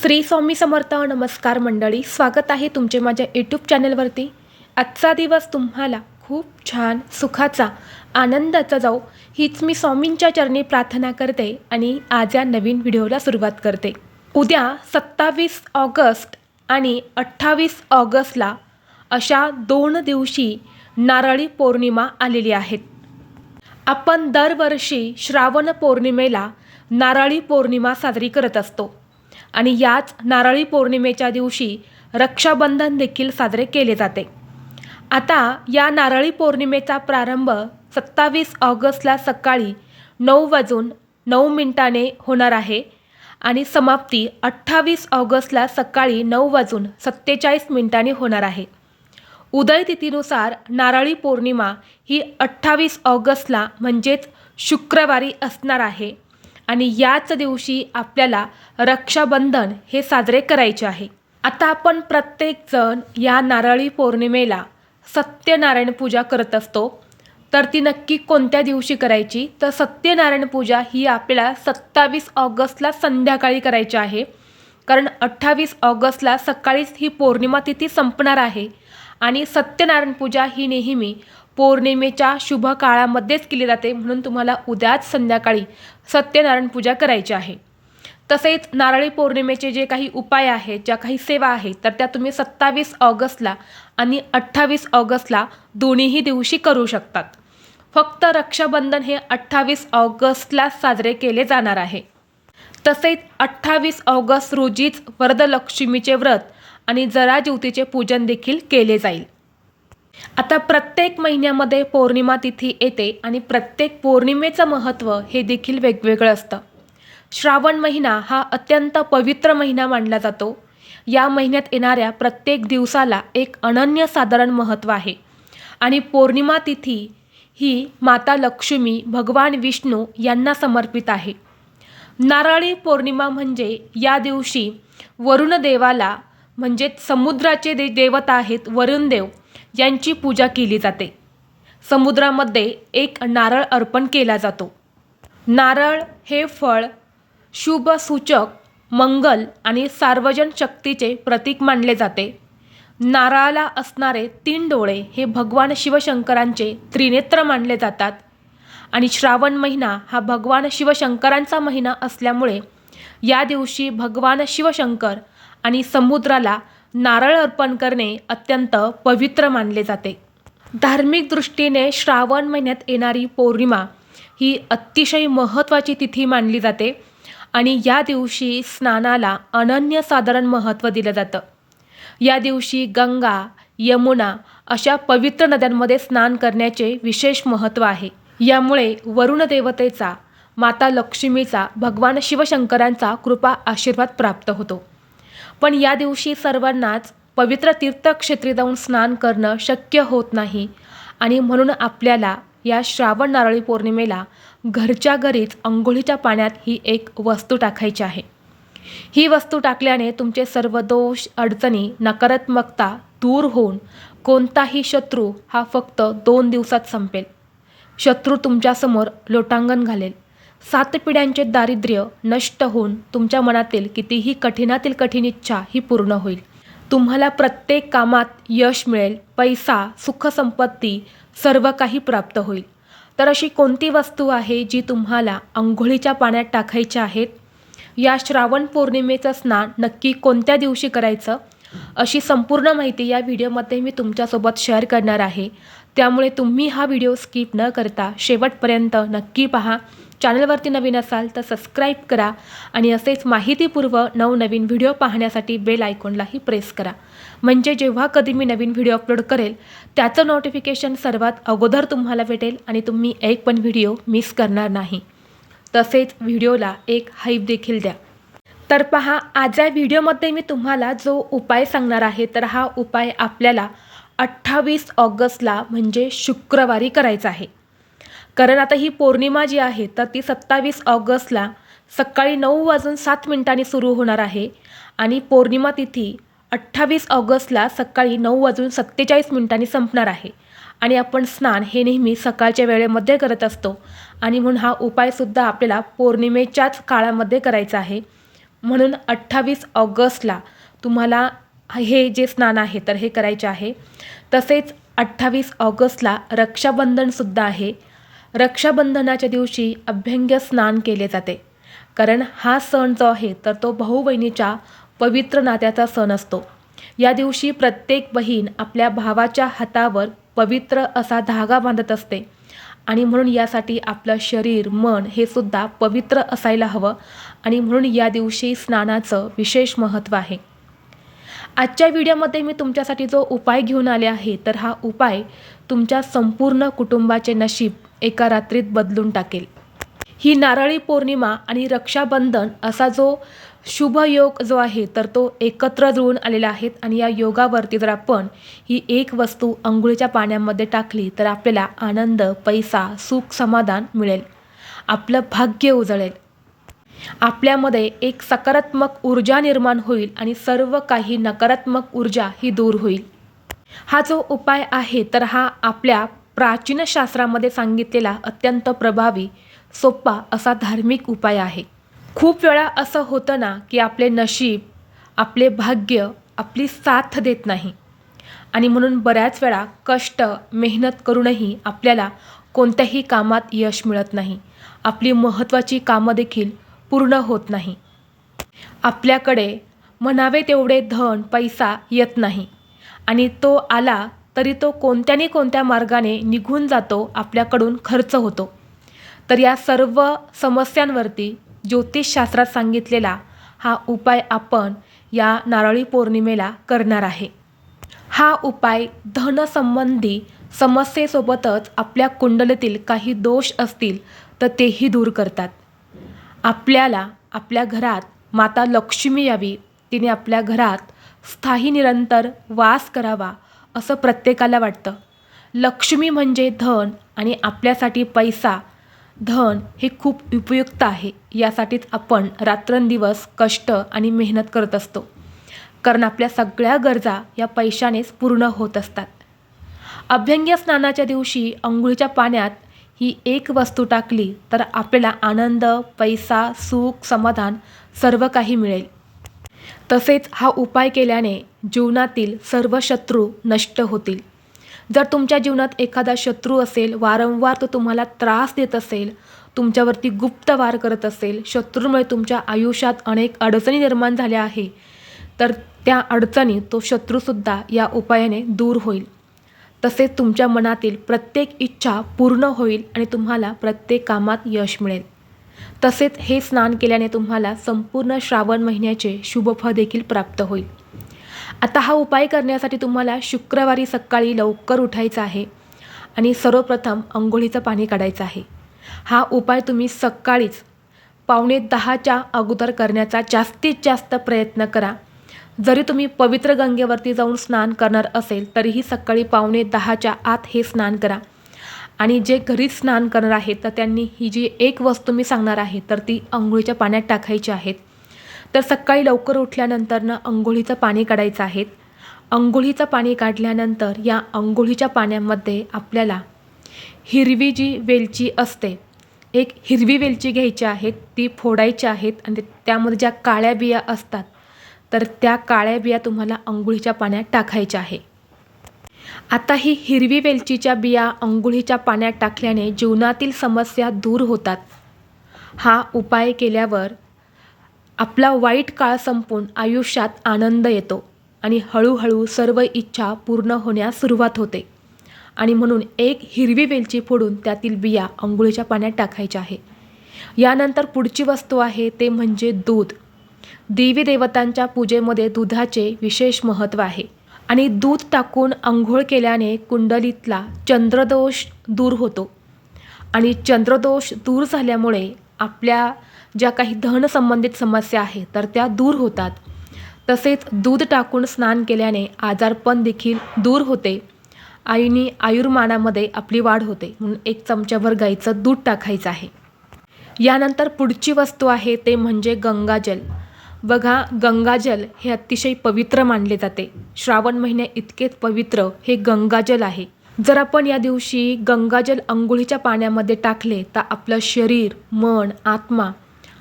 श्री स्वामी समर्थ. नमस्कार मंडळी, स्वागत आहे तुमचे माझ्या यूट्यूब चॅनलवरती. आजचा दिवस तुम्हाला खूप छान सुखाचा आनंदाचा जाऊ हीच मी स्वामींच्या चरणी प्रार्थना करते आणि आज या नवीन व्हिडिओला सुरुवात करते. उद्या 27 ऑगस्ट आणि 28 ऑगस्टला अशा 2 दिवशी नारळी पौर्णिमा आलेली आहेत. आपण दरवर्षी श्रावण पौर्णिमेला नारळी पौर्णिमा साजरी करत असतो आणि याच नारळी पौर्णिमेच्या दिवशी रक्षाबंधन देखील साजरे केले जाते. आता या नारळी पौर्णिमेचा प्रारंभ 27 ऑगस्टला सकाळी 9:09 होणार आहे आणि समाप्ती 28 ऑगस्टला सकाळी 9:47 होणार आहे. उदय तिथीनुसार नारळी पौर्णिमा ही 28 ऑगस्टला म्हणजेच शुक्रवारी असणार आहे आणि याच दिवशी आपल्याला रक्षाबंधन हे साजरे करायचे आहे. आता आपण प्रत्येकजण या नारळी पौर्णिमेला सत्यनारायण पूजा करत असतो. तर ती नक्की कोणत्या दिवशी करायची? तर सत्यनारायण पूजा ही आपल्याला 27 ऑगस्टला संध्याकाळी करायची आहे, कारण 28 ऑगस्टला सकाळीच ही पौर्णिमा तिथी संपणार आहे आणि सत्यनारायण पूजा ही नेहमी पौर्णिमेच्या शुभ काळामध्येच केली जाते, म्हणून तुम्हाला उद्याच संध्याकाळी सत्यनारायण पूजा करायची आहे. तसेच नारळी पौर्णिमेचे जे काही उपाय आहेत, ज्या काही सेवा आहेत, तर त्या तुम्ही 27 ऑगस्टला आणि 28 ऑगस्टला दोन्हीही दिवशी करू शकतात. फक्त रक्षाबंधन हे 28 ऑगस्टला साजरे केले जाणार आहे. तसेच 28 ऑगस्ट रोजीच वरदलक्ष्मीचे व्रत आणि जरा ज्योतीचे पूजन देखील केले जाईल. आता प्रत्येक महिन्यामध्ये पौर्णिमा तिथी येते आणि प्रत्येक पौर्णिमेचं महत्त्व हे देखील वेगवेगळं असतं. श्रावण महिना हा अत्यंत पवित्र महिना मानला जातो. या महिन्यात येणाऱ्या प्रत्येक दिवसाला एक अनन्यसाधारण महत्त्व आहे आणि पौर्णिमा तिथी ही माता लक्ष्मी, भगवान विष्णू यांना समर्पित आहे. नारळी पौर्णिमा म्हणजे या दिवशी वरुण देवाला म्हणजेच समुद्राचे देवता आहेत वरुणदेव यांची पूजा केली जाते. समुद्रामध्ये एक नारळ अर्पण केला जातो. नारळ हे फळ शुभ सूचक, मंगल आणि सार्वजन शक्तीचे प्रतीक मानले जाते. नारळाला असणारे 3 डोळे हे भगवान शिवशंकरांचे त्रिनेत्र मानले जातात आणि श्रावण महिना हा भगवान शिवशंकरांचा महिना असल्यामुळे या दिवशी भगवान शिवशंकर आणि समुद्राला नारळ अर्पण करणे अत्यंत पवित्र मानले जाते. धार्मिक दृष्टीने श्रावण महिन्यात येणारी पौर्णिमा ही अतिशय महत्त्वाची तिथी मानली जाते आणि या दिवशी स्नानाला अनन्यसाधारण महत्त्व दिलं जातं. या दिवशी गंगा, यमुना अशा पवित्र नद्यांमध्ये स्नान करण्याचे विशेष महत्त्व आहे. यामुळे वरुण देवतेचा, माता लक्ष्मीचा, भगवान शिवशंकरांचा कृपा आशीर्वाद प्राप्त होतो. पण या दिवशी सर्वांनाच पवित्र तीर्थक्षेत्री जाऊन स्नान करणं शक्य होत नाही आणि म्हणून आपल्याला या श्रावण नारळी पौर्णिमेला घरच्या घरीच अंघोळीच्या पाण्यात ही एक वस्तू टाकायची आहे. ही वस्तू टाकल्याने तुमचे सर्व दोष, अडचणी, नकारात्मकता दूर होऊन कोणताही शत्रू हा फक्त 2 दिवसात संपेल. शत्रू तुमच्यासमोर लोटांगण घालेल. 7 पिढ्यांचे दारिद्र्य नष्ट होऊन तुमच्या मनातील कितीही कठीणातील कठीण इच्छा ही पूर्ण होईल. तुम्हाला प्रत्येक कामात यश मिळेल. पैसा, सुखसंपत्ती सर्व काही प्राप्त होईल. तर अशी कोणती वस्तू आहे जी तुम्हाला अंघोळीच्या पाण्यात टाकायची आहेत? या श्रावण पौर्णिमेचं स्नान नक्की कोणत्या दिवशी करायचं, अशी संपूर्ण माहिती या व्हिडिओमध्ये मी तुमच्यासोबत शेअर करणार आहे. त्यामुळे तुम्ही हा व्हिडिओ स्किप न करता शेवटपर्यंत नक्की पहा. चॅनलवरती नवीन असाल तर सबस्क्राईब करा आणि असेच माहितीपूर्व नवनवीन व्हिडिओ पाहण्यासाठी बेल आयकॉनलाही प्रेस करा, म्हणजे जेव्हा कधी मी नवीन व्हिडिओ अपलोड करेल त्याचं नोटिफिकेशन सर्वात अगोदर तुम्हाला भेटेल आणि तुम्ही एक पण व्हिडिओ मिस करणार नाही. तसेच व्हिडिओला एक हाईप देखील द्या. तर पहा, आज या व्हिडिओमध्ये मी तुम्हाला जो उपाय सांगणार आहे तर हा उपाय आपल्याला 28 ऑगस्टला म्हणजे शुक्रवारी करायचा आहे. कारण आता ही पौर्णिमा जी आहे तर ती 27 ऑगस्टला सकाळी 9:07 सुरू होणार आहे आणि पौर्णिमा तिथी 28 ऑगस्टला सकाळी 9:47 संपणार आहे. आणि आपण स्नान हे नेहमी सकाळच्या वेळेमध्ये करत असतो आणि म्हणून हा उपायसुद्धा आपल्याला पौर्णिमेच्याच काळामध्ये करायचा आहे. म्हणून 28 ऑगस्टला तुम्हाला हे जे स्नान आहे तर हे करायचे आहे. तसेच 28 ऑगस्टला रक्षाबंधनसुद्धा आहे. रक्षाबंधनाच्या दिवशी अभ्यंग स्नान केले जाते, कारण हा सण जो आहे तर तो भाऊ बहिणीच्या पवित्र नात्याचा सण असतो. या दिवशी प्रत्येक बहीण आपल्या भावाच्या हातावर पवित्र असा धागा बांधत असते आणि म्हणून यासाठी आपलं शरीर मन हे सुद्धा पवित्र असायला हवं आणि म्हणून या दिवशी स्नानाचं विशेष महत्त्व आहे. आजच्या व्हिडिओमध्ये मी तुमच्यासाठी जो उपाय घेऊन आले आहे तर हा उपाय तुमच्या संपूर्ण कुटुंबाचे नशीब एका रात्रीत बदलून टाकेल. ही नारळी पौर्णिमा आणि रक्षाबंधन असा जो शुभ योग जो आहे तर तो एकत्र जुळून आलेला आहेत आणि या योगावरती जर आपण ही एक वस्तू अंघोळीच्या पाण्यामध्ये टाकली तर आपल्याला आनंद, पैसा, सुख, समाधान मिळेल. आपलं भाग्य उजळेल. आपल्यामध्ये एक सकारात्मक ऊर्जा निर्माण होईल आणि सर्व काही नकारात्मक ऊर्जा ही दूर होईल. हा जो उपाय आहे तर हा आपल्या प्राचीन शास्त्रामध्ये सांगितलेला अत्यंत प्रभावी, सोपा असा धार्मिक उपाय आहे. खूप वेळा असं होतं ना की आपले नशीब, आपले भाग्य आपली साथ देत नाही आणि म्हणून बऱ्याच वेळा कष्ट, मेहनत करूनही आपल्याला कोणत्याही कामात यश मिळत नाही. आपली महत्त्वाची कामं देखील पूर्ण होत नाही. आपल्याकडे म्हणावे तेवढे धन, पैसा येत नाही आणि तो आला तरी तो कोणत्या मार्गाने निघून जातो, आपल्याकडून खर्च होतो. तर या सर्व समस्यांवरती ज्योतिषशास्त्रात सांगितलेला हा उपाय आपण या नारळी पौर्णिमेला करणार आहे. हा उपाय धनसंबंधी समस्येसोबतच आपल्या कुंडलीतील काही दोष असतील तर तेही दूर करतात. आपल्याला आपल्या घरात माता लक्ष्मी यावी, तिने आपल्या घरात स्थायी निरंतर वास करावा असं प्रत्येकाला वाटतं. लक्ष्मी म्हणजे धन आणि आपल्यासाठी पैसा, धन हे खूप उपयुक्त आहे. यासाठीच आपण रात्रंदिवस कष्ट आणि मेहनत करत असतो, कारण आपल्या सगळ्या गरजा या पैशानेच पूर्ण होत असतात. अभ्यंग स्नानाच्या दिवशी अंघोळीच्या पाण्यात ही एक वस्तू टाकली तर आपल्याला आनंद, पैसा, सुख, समाधान सर्व काही मिळेल. तसेच हा उपाय केल्याने जीवनातील सर्व शत्रू नष्ट होतील. जर तुमच्या जीवनात एखादा शत्रू असेल, वारंवार तो तुम्हाला त्रास देत असेल, तुमच्यावरती गुप्त वार करत असेल, शत्रूमुळे तुमच्या आयुष्यात अनेक अडचणी निर्माण झाल्या आहे, तर त्या अडचणी तो शत्रूसुद्धा या उपायाने दूर होईल. तसेच तुमच्या मनातील प्रत्येक इच्छा पूर्ण होईल आणि तुम्हाला प्रत्येक कामात यश मिळेल. तसेच हे स्नान केल्याने तुम्हाला संपूर्ण श्रावण महिन्याचे शुभफळ देखील प्राप्त होईल. आता हा उपाय करण्यासाठी तुम्हाला शुक्रवारी सकाळी लवकर उठायचं आहे आणि सर्वप्रथम अंघोळीचं पाणी काढायचं आहे. हा उपाय तुम्ही सकाळीच 9:45च्या अगोदर करण्याचा जास्तीत जास्त प्रयत्न करा. जरी तुम्ही पवित्र गंगेवरती जाऊन स्नान करणार असेल तरीही सकाळी 9:45च्या आत हे स्नान करा. आणि जे घरीच स्नान करणार आहेत तर त्यांनी ही जी एक वस्तू मी सांगणार आहे तर ती अंघोळीच्या पाण्यात टाकायची आहेत. तर सकाळी लवकर उठल्यानंतर अंघोळीचं पाणी काढायचं आहे. अंघोळीचं पाणी काढल्यानंतर या अंघोळीच्या पाण्यामध्ये आपल्याला हिरवी जी वेलची असते, एक हिरवी वेलची घ्यायची आहेत, ती फोडायची आहेत आणि त्यामध्ये ज्या काळ्या बिया असतात तर त्या काळ्या बिया तुम्हाला अंघोळीच्या पाण्यात टाकायच्या आहे. आता ही हिरवी वेलचीच्या बिया अंघोळीच्या पाण्यात टाकल्याने जीवनातील समस्या दूर होतात. हा उपाय केल्यावर आपला वाईट काळ संपून आयुष्यात आनंद येतो आणि हळूहळू सर्व इच्छा पूर्ण होण्यास सुरुवात होते. आणि म्हणून एक हिरवी वेलची फोडून त्यातील बिया अंघोळीच्या पाण्यात टाकायच्या आहे. यानंतर पुढची वस्तू आहे ते म्हणजे दूध. देवी देवतांच्या पूजेमध्ये दुधाचे विशेष महत्त्व आहे आणि दूध टाकून अंघोळ केल्याने कुंडलीतला चंद्रदोष दूर होतो आणि चंद्रदोष दूर झाल्यामुळे आपल्या ज्या काही धनसंबंधित समस्या आहेत तर त्या दूर होतात. तसेच दूध टाकून स्नान केल्याने आजारपण देखील दूर होते आणि आयुर्मानामध्ये आपली वाढ होते. म्हणून 1 चमच्याभर गाईचं दूध टाकायचं आहे. यानंतर पुढची वस्तू आहे ते म्हणजे गंगाजल. बघा, गंगाजल हे अतिशय पवित्र मानले जाते. श्रावण महिन्या इतकेच पवित्र हे गंगाजल आहे. जर आपण या दिवशी गंगाजल अंघोळीच्या पाण्यामध्ये टाकले तर आपलं शरीर, मन, आत्मा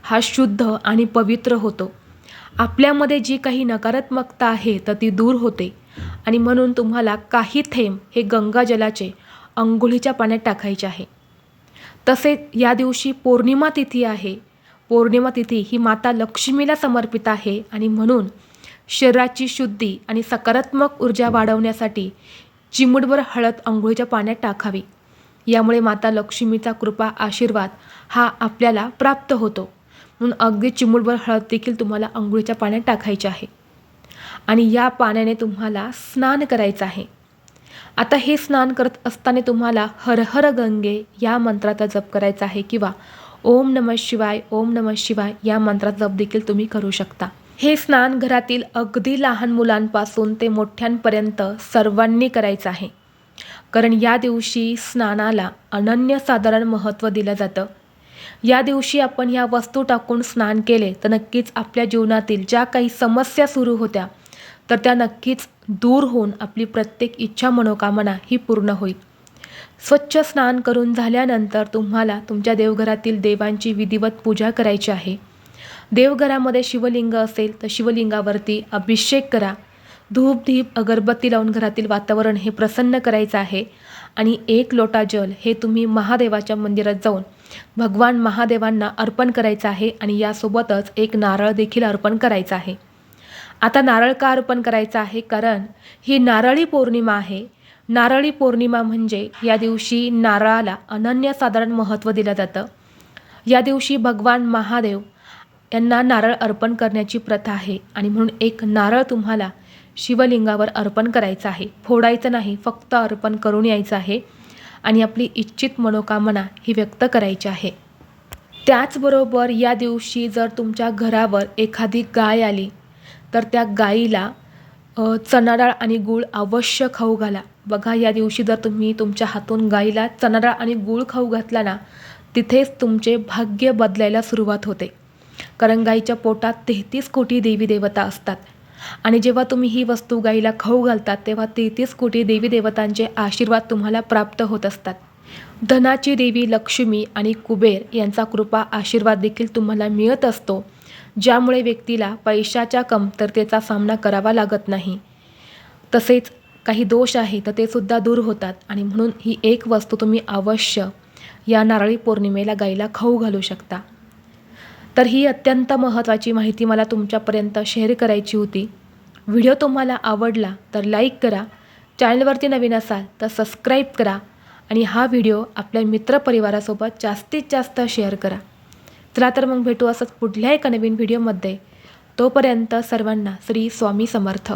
हा शुद्ध आणि पवित्र होतो आपल्यामध्ये जी काही नकारात्मकता आहे तर ती दूर होते आणि म्हणून तुम्हाला काही थेंब हे गंगाजलाचे अंघोळीच्या पाण्यात टाकायचे आहे. तसेच या दिवशी पौर्णिमा तिथी आहे. पौर्णिमा तिथी ही माता लक्ष्मीला समर्पित आहे आणि म्हणून शरीराची शुद्धी आणि सकारात्मक ऊर्जा वाढवण्यासाठी चिमूटभर हळद अंघोळीच्या पाण्यात टाकावी. यामुळे माता लक्ष्मीचा कृपा आशीर्वाद हा आपल्याला प्राप्त होतो. म्हणून अगदी चिमूटभर हळद देखील तुम्हाला अंघोळीच्या पाण्यात टाकायची आहे आणि या पाण्याने तुम्हाला स्नान करायचं आहे. आता हे स्नान करत असताना तुम्हाला हर हर गंगे या मंत्राचा जप करायचा आहे किंवा ओम नमः शिवाय ओम नमः शिवाय या मंत्राचा जप देखील तुम्ही करू शकता. हे स्नान घरातील अगदी लहान मुलांपासून ते मोठ्यांपर्यंत सर्वांनी करायचं आहे. कारण या दिवशी स्नानाला अनन्यसाधारण महत्त्व दिलं जातं. या दिवशी आपण ह्या वस्तू टाकून स्नान केले तर नक्कीच आपल्या जीवनातील ज्या काही समस्या सुरू होत्या तर त्या नक्कीच दूर होऊन आपली प्रत्येक इच्छा मनोकामना ही पूर्ण होईल. स्वच्छ स्नान करून झाल्यानंतर तुम्हाला तुमच्या देवघरातील देवांची विधिवत पूजा करायची आहे. देवघरामध्ये शिवलिंग असेल तर शिवलिंगावरती अभिषेक करा. धूप दीप अगरबत्ती लावून घरातील वातावरण हे प्रसन्न करायचं आहे आणि 1 लोटा जल हे तुम्ही महादेवाच्या मंदिरात जाऊन भगवान महादेवांना अर्पण करायचं आहे आणि यासोबतच एक नारळ देखील अर्पण करायचा आहे. आता नारळ का अर्पण करायचा आहे? कारण ही नारळी पौर्णिमा आहे. नारळी पौर्णिमा म्हणजे या दिवशी नारळाला अनन्यसाधारण महत्त्व दिलं जातं. या दिवशी भगवान महादेव यांना नारळ अर्पण करण्याची प्रथा आहे आणि म्हणून एक नारळ तुम्हाला शिवलिंगावर अर्पण करायचं आहे. फोडायचं नाही, फक्त अर्पण करून यायचं आहे आणि आपली इच्छित मनोकामना ही व्यक्त करायची आहे. त्याचबरोबर या दिवशी जर तुमच्या घरावर एखादी गाय आली तर त्या गाईला चणा डाळ आणि गूळ अवश्य खाऊ घाला. बघा, या दिवशी जर तुम्ही तुमच्या हातून गाईला चणा डाळ आणि गूळ खाऊ घातला ना, तिथेच तुमचे भाग्य बदलायला सुरुवात होते. कारण गाईच्या पोटात 33 कोटी देवी देवता असतात आणि जेव्हा तुम्ही ही वस्तू गाईला खाऊ घालतात तेव्हा 33 कोटी देवी देवतांचे आशीर्वाद तुम्हाला प्राप्त होत असतात. धनाची देवी लक्ष्मी आणि कुबेर यांचा कृपा आशीर्वाद देखील तुम्हाला मिळत असतो, ज्यामुळे व्यक्तीला पैशाच्या कमतरतेचा सामना करावा लागत नाही. तसेच काही दोष आहे तर ते सुद्धा दूर होतात आणि म्हणून ही एक वस्तू तुम्ही अवश्य या नारळी पौर्णिमेला गाईला खाऊ घालू शकता. तर ही अत्यंत महत्त्वाची माहिती मला तुमच्यापर्यंत शेअर करायची होती. व्हिडिओ तुम्हाला आवडला तर लाईक करा. चॅनलवरती नवीन असाल तर सबस्क्राईब करा आणि हा व्हिडिओ आपल्या मित्रपरिवारासोबत जास्तीत जास्त शेअर करा. चला तर मग भेटू असंच पुढल्या एका नवीन व्हिडिओमध्ये. तोपर्यंत सर्वांना श्री स्वामी समर्थ.